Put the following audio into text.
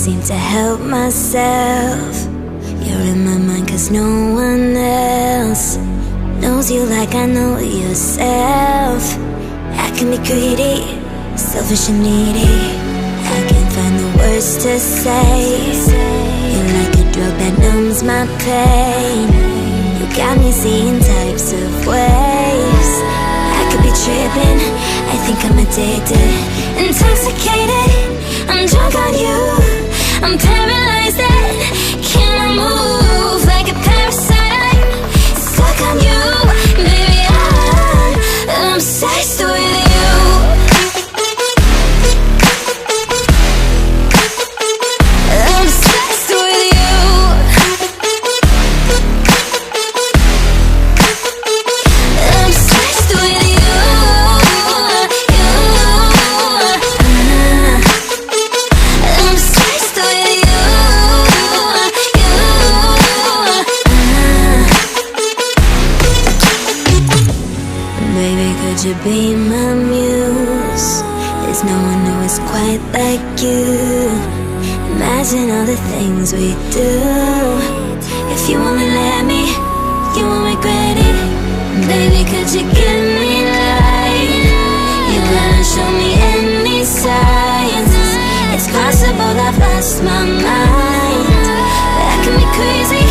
seem to help myself. You're in my mind cause no one else knows you like I know yourself. I can be greedy, selfish and needy. I can't find the words to say. You're like a drug that numbs my pain. You got me seeing types of waves. I could be tripping, I think I'm addicted, intoxicated, I'm drunk on you. I'm paralyzed and cannot move, like a parasite, stuck on you. Baby, I'm obsessed with you. I'm obsessed with you. I'm obsessed with you. I'm obsessed with you. Baby, could you be my muse? There's no one who is quite like you. Imagine all the things we do. If you wanna let me, you won't regret it. Baby, could you give me light? You gotta show me any signs. It's possible I've lost my mind, but I can be crazy,